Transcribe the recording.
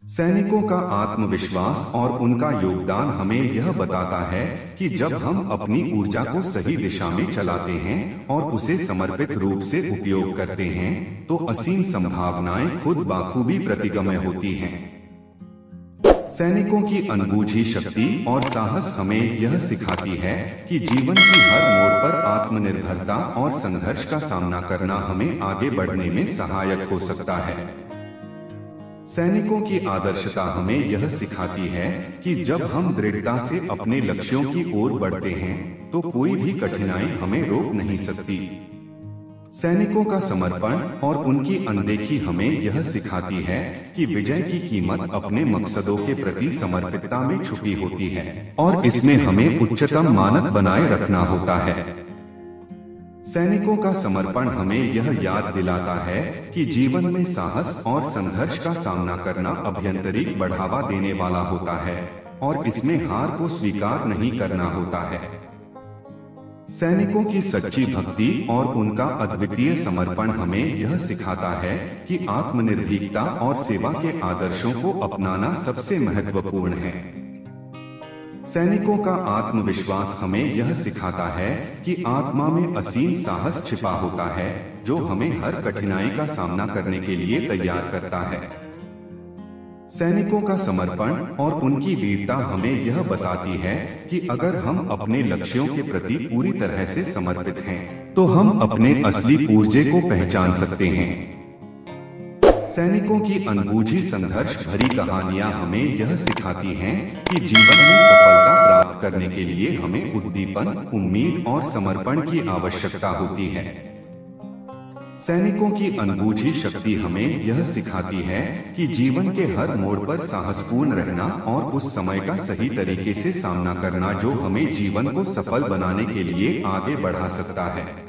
सैनिकों का आत्मविश्वास और उनका योगदान हमें यह बताता है कि जब हम अपनी ऊर्जा को सही दिशा में चलाते हैं और उसे समर्पित रूप से उपयोग करते हैं, तो असीम संभावनाएं खुद बाखूबी प्रतिगमय होती हैं। सैनिकों की अनबूझी शक्ति और साहस हमें यह सिखाती है कि जीवन की हर मोड़ पर आत्मनिर्भरता और संघर्ष का सामना करना हमें आगे बढ़ने में सहायक हो सकता है। सैनिकों की आदर्शता हमें यह सिखाती है कि जब हम दृढ़ता से अपने लक्ष्यों की ओर बढ़ते हैं, तो कोई भी कठिनाई हमें रोक नहीं सकती। सैनिकों का समर्पण और उनकी अनदेखी हमें यह सिखाती है कि विजय की कीमत अपने मकसदों के प्रति समर्पितता में छुपी होती है और इसमें हमें उच्चतम मानक बनाए रखना होता है। सैनिकों का समर्पण हमें यह याद दिलाता है कि जीवन में साहस और संघर्ष का सामना करना अभ्यंतरिक बढ़ावा देने वाला होता है और इसमें हार को स्वीकार नहीं करना होता है। सैनिकों की सच्ची भक्ति और उनका अद्वितीय समर्पण हमें यह सिखाता है कि आत्मनिर्भीकता और सेवा के आदर्शों को अपनाना सबसे महत्वपूर्ण है। सैनिकों का आत्मविश्वास हमें यह सिखाता है कि आत्मा में असीम साहस छिपा होता है, जो हमें हर कठिनाई का सामना करने के लिए तैयार करता है। सैनिकों का समर्पण और उनकी वीरता हमें यह बताती है कि अगर हम अपने लक्ष्यों के प्रति पूरी तरह से समर्पित हैं, तो हम अपने असली ऊर्जा को पहचान सकते हैं। सैनिकों की अनबूझी संघर्ष भरी कहानियां हमें यह सिखाती हैं कि जीवन में सफलता प्राप्त करने के लिए हमें उद्दीपन, उम्मीद और समर्पण की आवश्यकता होती है। सैनिकों की अनबूझी शक्ति हमें यह सिखाती है कि जीवन के हर मोड़ पर साहसपूर्ण रहना और उस समय का सही तरीके से सामना करना जो हमें जीवन को सफल बनाने के लिए आगे बढ़ा सकता है।